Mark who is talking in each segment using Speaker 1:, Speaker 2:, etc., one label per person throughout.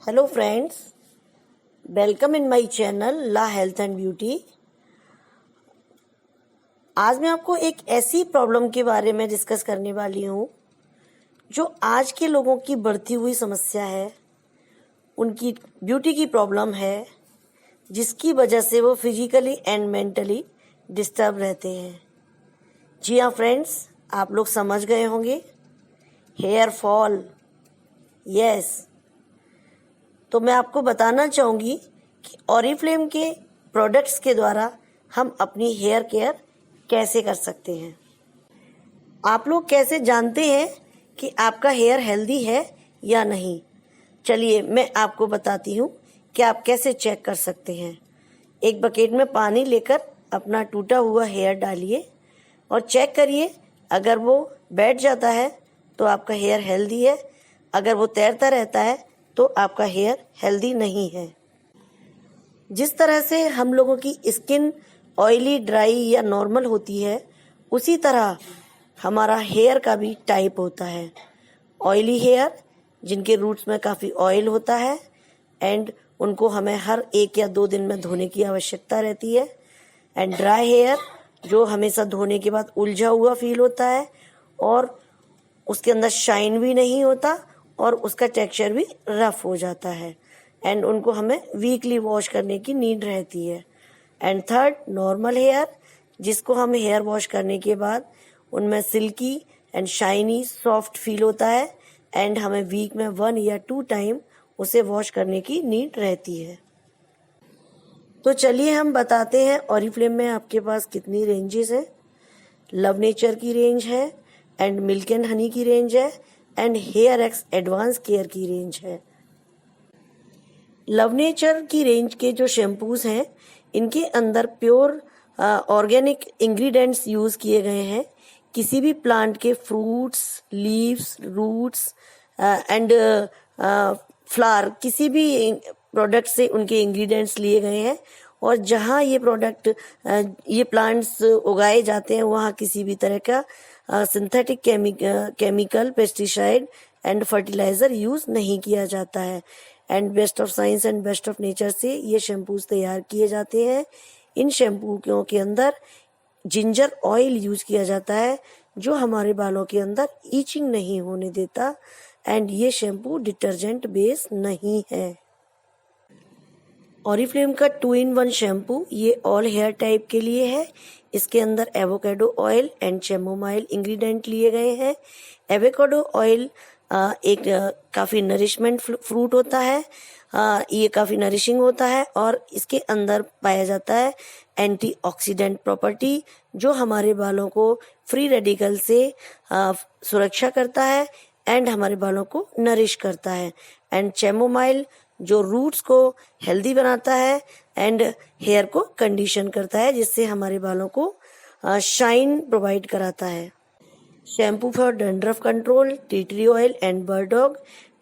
Speaker 1: Hello friends, welcome in my channel la health and beauty. आज मैं आपको एक ऐसी प्रॉब्लम के बारे में डिस्कस करने वाली हूँ जो आज के लोगों की बढ़ती हुई समस्या है। उनकी ब्यूटी की प्रॉब्लम है जिसकी वजह से वो फिजिकली एंड मेंटली डिस्टर्ब रहते हैं। जी हाँ फ्रेंड्स, आप लोग समझ गए होंगे, हेयर फॉल। यस, तो मैं आपको बताना चाहूँगी कि ऑरिफ्लेम के प्रोडक्ट्स के द्वारा हम अपनी हेयर केयर कैसे कर सकते हैं। आप लोग कैसे जानते हैं कि आपका हेयर हेल्दी है या नहीं? चलिए मैं आपको बताती हूँ कि आप कैसे चेक कर सकते हैं। एक बकेट में पानी लेकर अपना टूटा हुआ हेयर डालिए और चेक करिए। अगर वो बैठ जाता है तो आपका हेयर हेल्दी है, अगर वो तैरता रहता है तो आपका हेयर हेल्दी नहीं है। जिस तरह से हम लोगों की स्किन ऑयली, ड्राई या नॉर्मल होती है, उसी तरह हमारा हेयर का भी टाइप होता है। ऑयली हेयर जिनके रूट्स में काफ़ी ऑयल होता है एंड उनको हमें हर 1 या 2 दिन में धोने की आवश्यकता रहती है। एंड ड्राई हेयर जो हमेशा धोने के बाद उलझा हुआ फील होता है और उसके अंदर शाइन भी नहीं होता और उसका टेक्सचर भी रफ हो जाता है एंड उनको हमें वीकली वॉश करने की नीड रहती है। एंड थर्ड, नॉर्मल हेयर जिसको हम हेयर वॉश करने के बाद उनमें silkie and shiny soft feel होता है एंड हमें वीक में 1 या 2 टाइम उसे वॉश करने की नीड रहती है। तो चलिए हम बताते हैं ऑरिफ्लेम में आपके पास कितनी रेंजेस है। लव नेचर की रेंज है एंड मिल्क एंड हनी की रेंज है and hair x advance care की रेंज है। लव नेचर की रेंज के जो शैम्पूज हैं इनके अंदर प्योर ऑर्गेनिक इंग्रेडिएंट्स यूज किए गए हैं। किसी भी प्लांट के fruits, leaves, roots and flower, किसी भी प्रोडक्ट से उनके इंग्रेडिएंट्स लिए गए हैं और जहाँ ये प्रोडक्ट ये प्लांट्स उगाए जाते हैं वहाँ किसी भी तरह का synthetic chemical, pesticide and fertiliser use नहीं किया जाता है। And best of science and best of nature से ये शैम्पूज तैयार किए जाते हैं। इन शैम्पूओं के अंदर जिंजर ऑयल यूज किया जाता है जो हमारे बालों के अंदर ईचिंग नहीं होने देता एंड ये शैम्पू डिटर्जेंट बेस नहीं है। ऑरिफ्लेम का 2-in-1 शैम्पू ये ऑल हेयर टाइप के लिए है। इसके अंदर avocado oil and chamomile ingredient लिए गए हैं। एवोकाडो ऑयल एक काफ़ी नरिशमेंट फ्रूट होता है। ये काफ़ी नरिशिंग होता है और इसके अंदर पाया जाता है एंटीऑक्सीडेंट प्रॉपर्टी जो हमारे बालों को फ्री रेडिकल से सुरक्षा करता है एंड हमारे बालों को नरिश करता है। एंड चैमोमाइल जो रूट्स को हेल्दी बनाता है एंड हेयर को कंडीशन करता है जिससे हमारे बालों को शाइन प्रोवाइड कराता है। Shampoo for dandruff control, tea tree oil and burdock.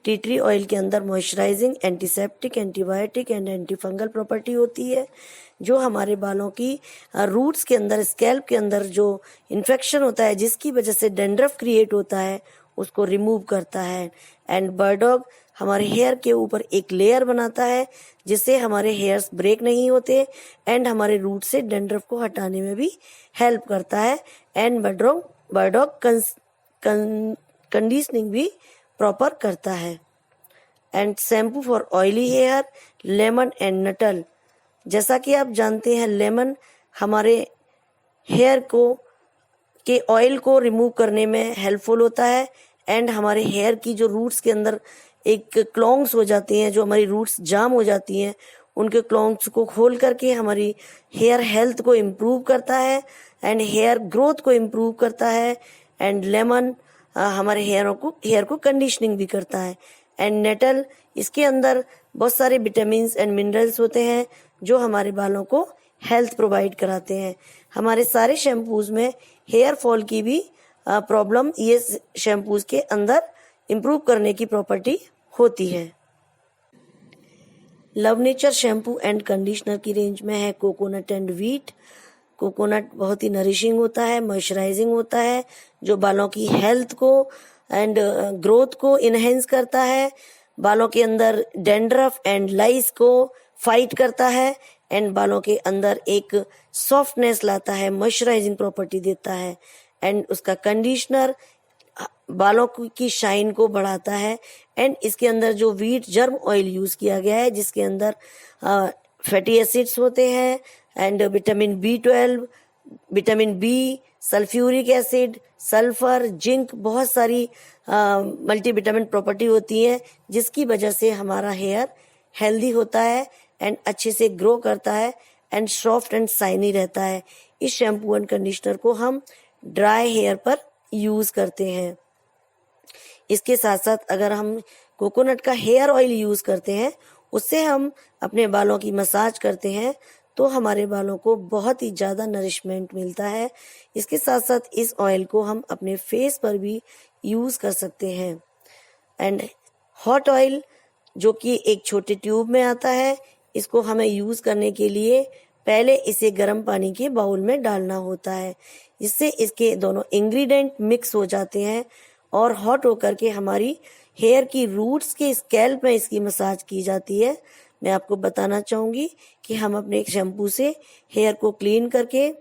Speaker 1: Tea tree oil के अंदर moisturising, antiseptic, antibiotic and antifungal property होती है जो हमारे बालों की रूट्स के अंदर, स्कैल्प के अंदर जो इन्फेक्शन होता है जिसकी वजह से डैंड्रफ क्रिएट होता है उसको रिमूव करता है। एंड बर्डॉग हमारे हेयर के ऊपर एक लेयर बनाता है जिससे हमारे हेयर्स ब्रेक नहीं होते एंड हमारे रूट से डैंड्रफ को हटाने में भी हेल्प करता है। एंड बर्डॉग कंडीशनिंग भी प्रॉपर करता है। And shampoo for oily hair, lemon and nettle. जैसा कि आप जानते हैं लेमन हमारे हेयर को के ऑयल को रिमूव करने में हेल्पफुल होता है एंड हमारे हेयर की जो रूट्स के अंदर एक क्लॉन्ग्स हो जाती हैं, जो हमारी रूट्स जाम हो जाती हैं, उनके क्लॉन्ग्स को खोल करके हमारी हेयर हेल्थ को इम्प्रूव करता है एंड हेयर ग्रोथ को इम्प्रूव करता है। एंड लेमन हमारे हेयर को कंडीशनिंग भी करता है। एंड नेटल, इसके अंदर बहुत सारे विटामिन एंड मिनरल्स होते हैं जो हमारे बालों को हेल्थ प्रोवाइड कराते हैं। हमारे सारे शैम्पूज में हेयर फॉल की भी प्रॉब्लम ये शैम्पूज के अंदर इम्प्रूव करने की प्रॉपर्टी होती है। Love nature shampoo and conditioner की रेंज में है कोकोनट एंड व्हीट। कोकोनट बहुत ही नरिशिंग होता है, मॉइस्चराइजिंग होता है जो बालों की हेल्थ को एंड ग्रोथ को इनहेंस करता है। बालों के अंदर डैंड्रफ एंड लाइस को फाइट करता है एंड बालों के अंदर एक सॉफ्टनेस लाता है, मॉइस्चराइजिंग प्रॉपर्टी देता है एंड उसका कंडीशनर बालों की शाइन को बढ़ाता है एंड इसके अंदर जो व्हीट जर्म ऑयल यूज किया गया है जिसके अंदर फैटी एसिड्स होते हैं and vitamin B12, vitamin B, sulphuric acid, sulphur, zinc, बहुत सारी मल्टीविटामिन प्रॉपर्टी होती है जिसकी वजह से हमारा हेयर हेल्दी होता है एंड अच्छे से ग्रो करता है एंड सॉफ्ट एंड शाइनी रहता है। इस शैम्पू एंड कंडीशनर को हम ड्राई हेयर पर यूज करते हैं। इसके साथ साथ अगर हम कोकोनट का हेयर ऑयल यूज करते हैं, उससे हम अपने बालों की मसाज करते हैं तो हमारे बालों को बहुत ही ज़्यादा नरिशमेंट मिलता है। इसके साथ साथ इस ऑयल को हम अपने फेस पर भी यूज़ कर सकते हैं। एंड हॉट ऑयल जो कि एक छोटे ट्यूब में आता है, इसको हमें यूज़ करने के लिए पहले इसे गर्म पानी के बाउल में डालना होता है, जिससे इसके दोनों इंग्रेडिएंट मिक्स हो जाते हैं और हॉट होकर के हमारी हेयर की रूट्स के स्कैल्प में इसकी मसाज की जाती है। मैं आपको बताना चाहूँगी कि हम अपने शैम्पू से हेयर को क्लीन करके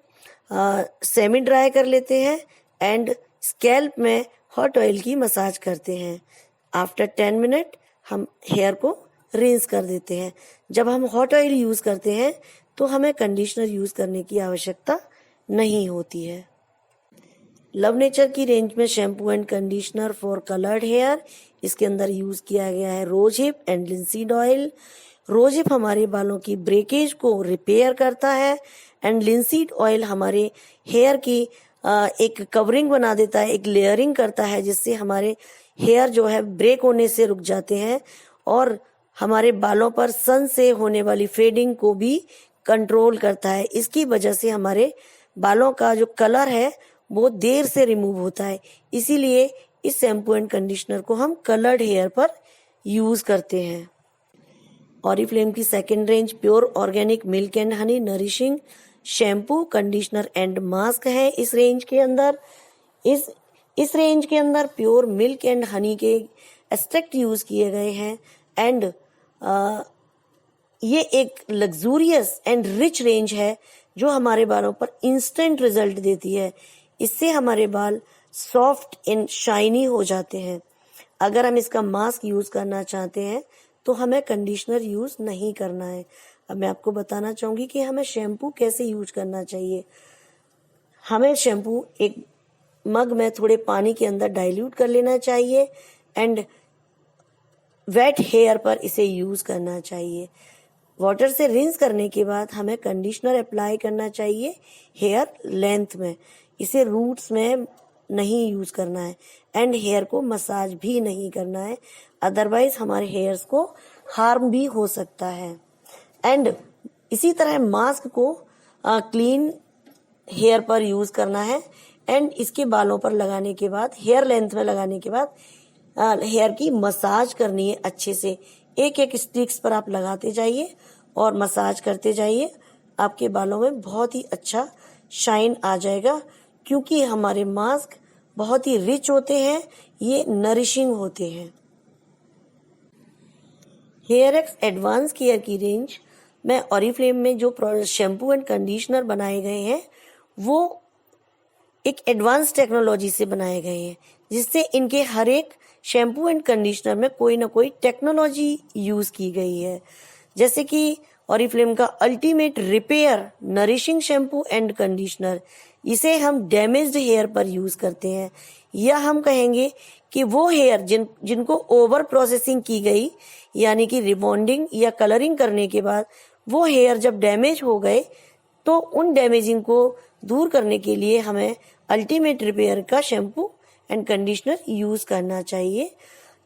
Speaker 1: सेमी ड्राई कर लेते हैं एंड स्कैल्प में हॉट ऑयल की मसाज करते हैं। आफ्टर 10 मिनट हम हेयर को रिंस कर देते हैं। जब हम हॉट ऑयल यूज़ करते हैं तो हमें कंडीशनर यूज़ करने की आवश्यकता नहीं होती है। लव नेचर की रेंज में shampoo and conditioner for coloured hair, इसके अंदर यूज़ किया गया है rose hip and linseed oil. Rose hip हमारे बालों की ब्रेकेज को रिपेयर करता है एंड लिंसीड ऑयल हमारे हेयर की एक कवरिंग बना देता है, एक लेयरिंग करता है, जिससे हमारे हेयर जो है ब्रेक होने से रुक जाते हैं और हमारे बालों पर सन से होने वाली फेडिंग को भी कंट्रोल करता है। इसकी वजह से हमारे बालों का जो कलर है वो देर से रिमूव होता है। इसीलिए इस शैम्पू एंड कंडीशनर को हम कलर्ड हेयर पर यूज करते हैं। ऑरिफ्लेम की second range pure organic milk and Honey nourishing shampoo, conditioner and mask है। इस रेंज के अंदर इस रेंज के अंदर प्योर मिल्क एंड हनी के एक्सट्रैक्ट यूज किए गए हैं एंड ये एक लग्जूरियस एंड रिच रेंज है जो हमारे बालों पर इंस्टेंट रिजल्ट देती है। इससे हमारे बाल सॉफ्ट एंड शाइनी हो जाते हैं। अगर हम इसका मास्क यूज करना चाहते हैं तो हमें कंडीशनर यूज नहीं करना है। अब मैं आपको बताना चाहूंगी कि हमें शैम्पू कैसे यूज करना चाहिए। हमें शैम्पू एक मग में थोड़े पानी के अंदर डाइल्यूट कर लेना चाहिए एंड वेट हेयर पर इसे यूज करना चाहिए। वाटर से रिंस करने के बाद हमें कंडीशनर अप्लाई करना चाहिए हेयर लेंथ में। इसे रूट्स में नहीं यूज करना है एंड हेयर को मसाज भी नहीं करना है, अदरवाइज हमारे हेयर्स को हार्म भी हो सकता है। एंड इसी तरह मास्क को क्लीन हेयर पर यूज करना है एंड इसके बालों पर लगाने के बाद, हेयर लेंथ में लगाने के बाद हेयर की मसाज करनी है अच्छे से। एक एक स्टिक्स पर आप लगाते जाइए और मसाज करते जाइए। आपके बालों में बहुत ही अच्छा शाइन आ जाएगा, क्योंकि हमारे मास्क बहुत ही रिच होते हैं, ये नरिशिंग होते हैं। हेयर एक्स एडवांस केयर की रेंज में ऑरिफ्लेम में जो शैम्पू एंड कंडीशनर बनाए गए हैं वो एक एडवांस टेक्नोलॉजी से बनाए गए हैं, जिससे इनके हर एक शैम्पू एंड कंडीशनर में कोई ना कोई टेक्नोलॉजी यूज की गई है। जैसे कि ऑरिफ्लेम का ultimate repair nourishing shampoo and conditioner, इसे हम डैमेज्ड हेयर पर यूज करते हैं, या हम कहेंगे कि वो हेयर जिनको ओवर प्रोसेसिंग की गई, यानी कि रिबॉन्डिंग या कलरिंग करने के बाद वो हेयर जब डैमेज हो गए तो उन डैमेजिंग को दूर करने के लिए हमें अल्टीमेट रिपेयर का शैम्पू एंड कंडीशनर यूज करना चाहिए।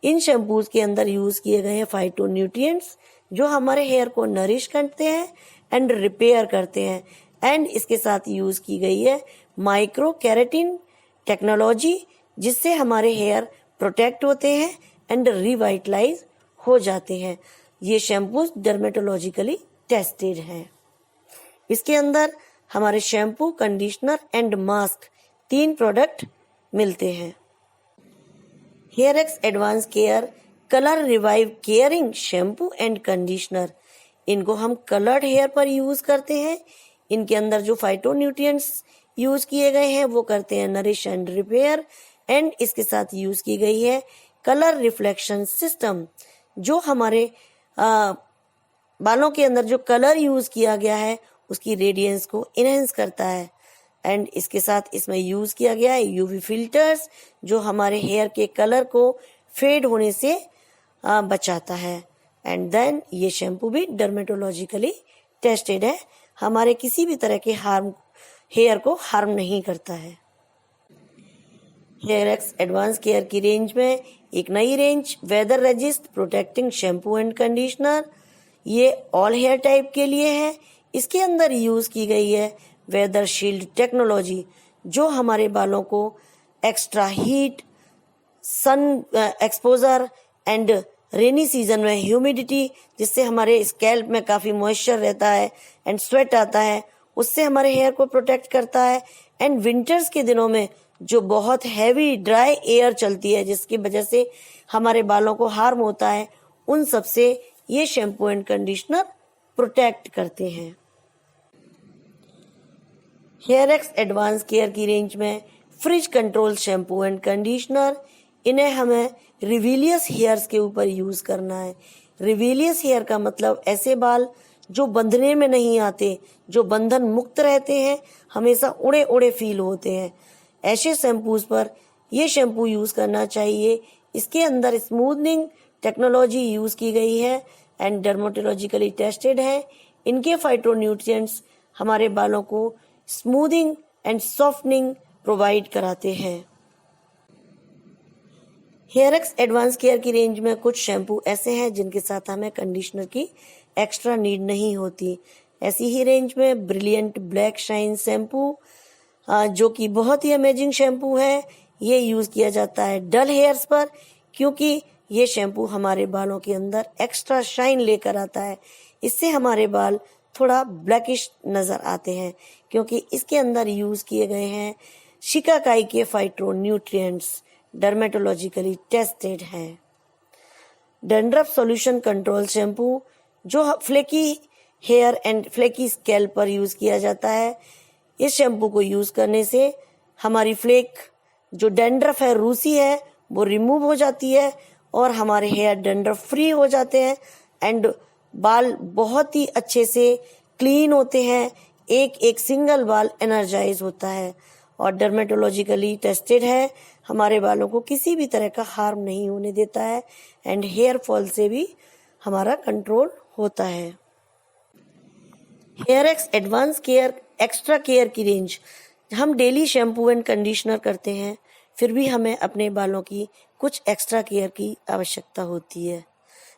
Speaker 1: इन शैम्पूज के अंदर यूज किए गए हैं फाइटोन्यूट्रिएंट्स जो हमारे हेयर को नरिश करते हैं एंड रिपेयर करते हैं एंड इसके साथ यूज की गई है माइक्रो केराटिन टेक्नोलॉजी, जिससे हमारे हेयर प्रोटेक्ट होते हैं एंड रिवाइटलाइज हो जाते हैं। ये शैम्पूज डर्मेटोलॉजिकली टेस्टेड हैं। इसके अंदर हमारे shampoo, conditioner and mask 3 product मिलते हैं। Hair x advance care colour revive caring shampoo and conditioner, इनको हम कलर्ड हेयर पर यूज करते हैं। इनके अंदर जो फाइटोन्यूट्रिएंट्स यूज किए गए हैं वो करते हैं नरिश एंड रिपेयर, एंड इसके साथ यूज की गई है कलर रिफ्लेक्शन सिस्टम, जो हमारे बालों के अंदर जो कलर यूज किया गया है उसकी रेडियंस को इनहेंस करता है। एंड इसके साथ इसमें यूज किया गया है यूवी फिल्टर्स, जो हमारे हेयर के कलर को फेड होने से बचाता है। एंड देन ये शैम्पू भी डर्मेटोलॉजिकली टेस्टेड है, हमारे किसी भी तरह के हेयर को हार्म नहीं करता है। हेयर एक्स एडवांस केयर की रेंज में एक नई range weather resist protecting shampoo and conditioner, ये ऑल हेयर टाइप के लिए है। इसके अंदर यूज की गई है वेदर शील्ड टेक्नोलॉजी, जो हमारे बालों को extra heat, sun exposure and rainy season में ह्यूमिडिटी, जिससे हमारे स्कैल्प में काफी मॉइस्चर रहता है एंड स्वेट आता है, उससे हमारे हेयर को प्रोटेक्ट करता है। एंड विंटर्स के दिनों में जो बहुत हैवी ड्राई एयर चलती है जिसकी वजह से हमारे बालों को हार्म होता है, उन सब से ये शैम्पू एंड कंडीशनर प्रोटेक्ट करते हैं। हेयर एक्स एडवांस केयर की रेंज में fridge control shampoo and conditioner, इन्हें हमें रिविलियस हेयर्स के ऊपर यूज करना है। रिविलियस हेयर का मतलब ऐसे बाल जो बंधने में नहीं आते, जो बंधन मुक्त रहते हैं, हमेशा उड़े उड़े फील होते हैं, ऐसे शैम्पूज पर यह शैम्पू यूज करना चाहिए। इसके अंदर स्मूथनिंग टेक्नोलॉजी यूज की गई है एंड डर्मेटोलॉजिकली टेस्टेड है। इनके फाइटोन्यूट्रिएंट्स हमारे बालों को स्मूथिंग एंड सॉफ्टनिंग प्रोवाइड कराते हैं। हेयर एक्स एडवांस केयर की रेंज में कुछ शैम्पू ऐसे हैं जिनके साथ हमें कंडीशनर की एक्स्ट्रा नीड नहीं होती। ऐसी ही रेंज में ब्रिलियंट ब्लैक शाइन शैम्पू, जो कि बहुत ही अमेजिंग शैम्पू है, ये यूज किया जाता है डल हेयर्स पर, क्योंकि ये शैम्पू हमारे बालों के अंदर एक्स्ट्रा शाइन लेकर आता है। इससे हमारे बाल थोड़ा ब्लैकिश नजर आते हैं, क्योंकि इसके अंदर यूज किए गए हैं शिकाकाई के फाइटोन्यूट्रिएंट्स, डर्मेटोलॉजिकली टेस्टेड है। डैंड्रफ सॉल्यूशन कंट्रोल शैम्पू, जो flaky hair and flaky scalp पर यूज किया जाता है। इस शैम्पू को यूज करने से हमारी फ्लेक, जो डैंड्रफ है, रूसी है, वो रिमूव हो जाती है और हमारे हेयर डैंड्रफ फ्री हो जाते हैं एंड बाल बहुत ही अच्छे से क्लीन होते हैं। एक एक सिंगल बाल एनर्जाइज होता है और डर्मेटोलॉजिकली टेस्टेड है, हमारे बालों को किसी भी तरह का हार्म नहीं होने देता है एंड हेयर फॉल से भी हमारा कंट्रोल होता है। Hair x advance care extra care की रेंज, हम डेली शैम्पू एंड कंडीशनर करते हैं, फिर भी हमें अपने बालों की कुछ एक्स्ट्रा केयर की आवश्यकता होती है।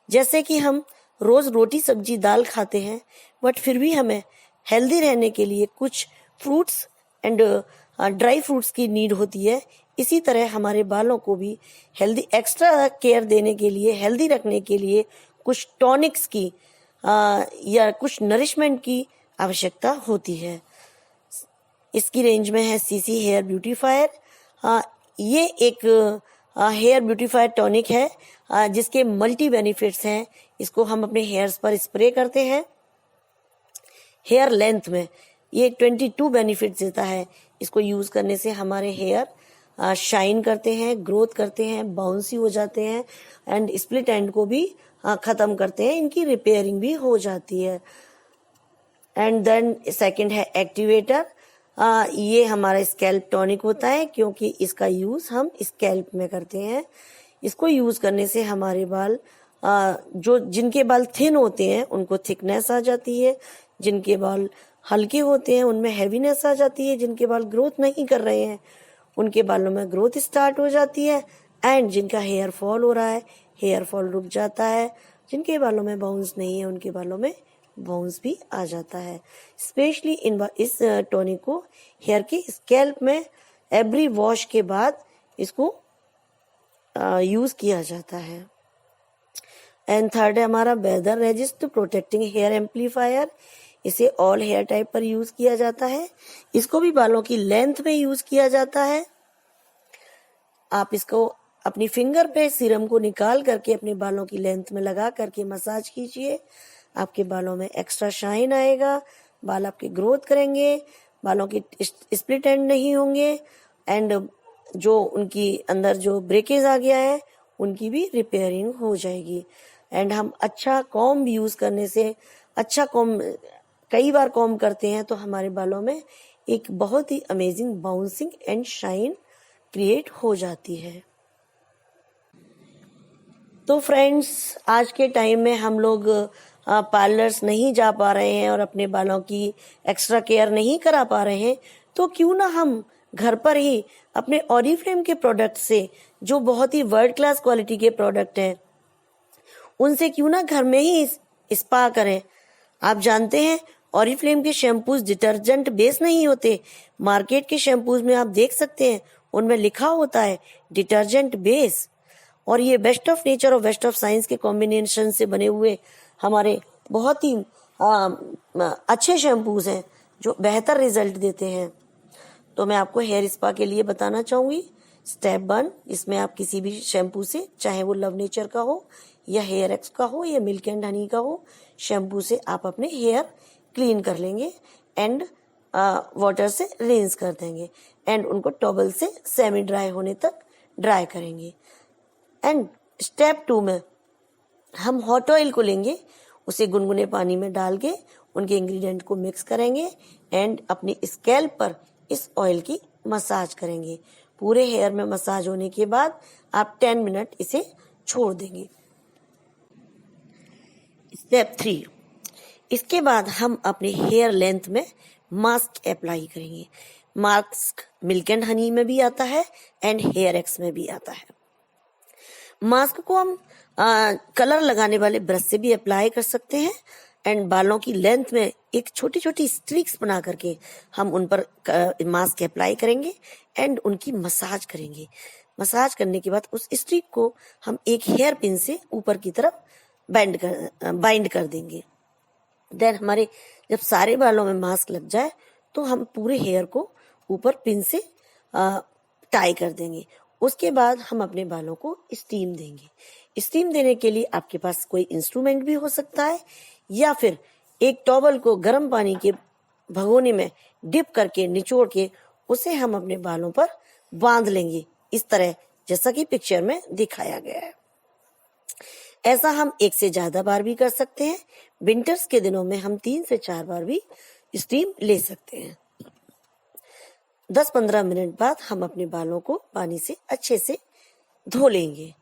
Speaker 1: जैसे कि हम रोज रोटी सब्जी दाल खाते हैं, बट फिर भी हमें हेल्दी रहने के लिए कुछ फ्रूट्स एंड ड्राई फ्रूट्स की नीड होती है। इसी तरह हमारे बालों को भी हेल्दी एक्स्ट्रा केयर देने के लिए, हेल्दी रखने के लिए कुछ टॉनिक्स की या कुछ नरिशमेंट की आवश्यकता होती है। इसकी रेंज में है सीसी हेयर ब्यूटीफायर। ये एक हेयर ब्यूटीफायर टॉनिक है जिसके मल्टी बेनिफिट्स हैं। इसको हम अपने हेयर्स पर स्प्रे करते हैं हेयर लेंथ में, ये 22 बेनिफिट्स देता है। इसको यूज करने से हमारे हेयर शाइन करते हैं, ग्रोथ करते हैं, बाउंसी हो जाते हैं एंड स्प्लिट एंड को भी खत्म करते हैं, इनकी रिपेयरिंग भी हो जाती है। एंड देन सेकंड है एक्टिवेटर। ये हमारा स्कैल्प टॉनिक होता है, क्योंकि इसका यूज हम स्कैल्प में करते हैं। इसको यूज करने से हमारे बाल जो जिनके बाल थिन होते हैं उनको थिकनेस आ जाती है, जिनके बाल हल्के होते हैं उनमें हैवीनेस आ जाती है, जिनके बाल ग्रोथ नहीं कर रहे हैं उनके बालों में ग्रोथ स्टार्ट हो जाती है एंड जिनका हेयर फॉल हो रहा है हेयर फॉल रुक जाता है, जिनके बालों में बाउंस नहीं है उनके बालों में बाउंस भी आ जाता है। स्पेशली इस टॉनिक को हेयर के स्कैल्प में एवरी वॉश के बाद इसको यूज किया जाता है। एंड थर्ड है हमारा weather resist protecting hair amplifier. इसे ऑल हेयर टाइप पर यूज किया जाता है। इसको भी बालों की लेंथ में यूज किया जाता है। आप इसको अपनी फिंगर पे सीरम को निकाल करके अपने बालों की लेंथ में लगा करके मसाज कीजिए। आपके बालों में एक्स्ट्रा शाइन आएगा, बाल आपके ग्रोथ करेंगे, बालों की स्प्लिट एंड नहीं होंगे, एंड जो उनकी अंदर जो ब्रेकेज आ गया है उनकी भी रिपेयरिंग हो जाएगी। एंड हम अच्छा कॉम्ब यूज करने से, अच्छा कॉम्ब कई बार कॉम्ब करते हैं तो हमारे बालों में एक बहुत ही amazing bouncing and shine create हो जाती है। तो फ्रेंड्स, आज के टाइम में हम लोग पार्लर्स नहीं जा पा रहे हैं और अपने बालों की एक्स्ट्रा केयर नहीं करा पा रहे हैं, तो क्यों ना हम घर पर ही अपने ऑरिफ्लेम के प्रोडक्ट से, जो बहुत ही वर्ल्ड क्लास क्वालिटी के प्रोडक्ट हैं, उनसे क्यों ना घर में ही स्पा करें। आप जानते हैं ऑरिफ्लेम के शैम्पूज डिटर्जेंट बेस नहीं होते। मार्केट के शैम्पूज में आप देख सकते हैं उनमें लिखा होता है डिटर्जेंट बेस, और ये बेस्ट ऑफ नेचर और बेस्ट ऑफ साइंस के कॉम्बिनेशन से बने हुए हमारे बहुत ही अच्छे शैम्पूज हैं जो बेहतर रिजल्ट देते हैं। तो मैं आपको हेयर स्पा के लिए बताना चाहूंगी स्टेप 1, इसमें आप किसी भी शैम्पू से, चाहे वो लव नेचर का हो या हेयर एक्स का हो या मिल्क एंड हनी का हो, शैम्पू से आप अपने हेयर क्लीन कर लेंगे एंड वाटर से रिंस कर देंगे एंड उनको टॉवल से सेमी ड्राई होने तक ड्राई करेंगे। एंड स्टेप 2 में हम हॉट ऑयल को लेंगे, उसे गुनगुने पानी में डाल के उनके इंग्रेडिएंट को मिक्स करेंगे एंड अपनी स्कैल्प पर इस ऑयल की मसाज करेंगे। पूरे हेयर में मसाज होने के बाद आप 10 मिनट इसे छोड़ देंगे। स्टेप 3, इसके बाद हम अपने हेयर लेंथ में मास्क अप्लाई करेंगे। मास्क मिल्क एंड हनी में भी आता है एंड हेयर एक्स में भी आता है। मास्क को हम कलर लगाने वाले ब्रश से भी अप्लाई कर सकते हैं एंड बालों की लेंथ में एक छोटी छोटी स्ट्रिक्स बना करके हम उन पर मास्क अप्लाई करेंगे एंड उनकी मसाज करेंगे। मसाज करने के बाद उस स्ट्रिक को हम एक हेयर पिन से ऊपर की तरफ बाइंड कर देंगे। देन हमारे जब सारे बालों में मास्क लग जाए तो हम पूरे हेयर को ऊपर पिन से टाई कर देंगे। उसके बाद हम अपने बालों को स्टीम देंगे। स्टीम देने के लिए आपके पास कोई इंस्ट्रूमेंट भी हो सकता है या फिर एक टॉवल को गर्म पानी के भगोने में डिप करके निचोड़ के उसे हम अपने बालों पर बांध लेंगे, इस तरह जैसा कि पिक्चर में दिखाया गया है। ऐसा हम 1 से ज्यादा बार भी कर सकते हैं। विंटर्स के दिनों में हम 3 से 4 बार भी स्टीम ले सकते हैं। 10-15 मिनट बाद हम अपने बालों को पानी से अच्छे से धो लेंगे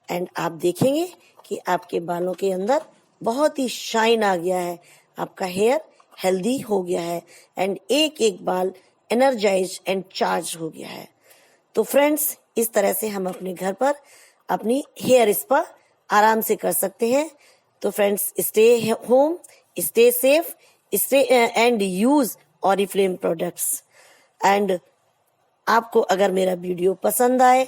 Speaker 1: एंड आप देखेंगे कि आपके बालों के अंदर बहुत ही शाइन आ गया है, आपका हेयर हेल्दी हो गया है एंड एक एक बाल एनर्जाइज एंड चार्ज हो गया है। तो फ्रेंड्स, इस तरह से हम अपने घर पर अपनी हेयर स्पा आराम से कर सकते हैं। तो friends, stay home, stay safe, stay and use Oriflame products. And आपको अगर मेरा वीडियो पसंद आए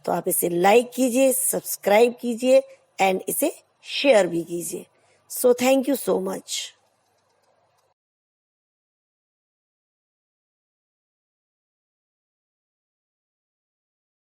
Speaker 1: तो आप इसे लाइक कीजिए, सब्सक्राइब कीजिए एंड इसे शेयर भी कीजिए। So thank you so much.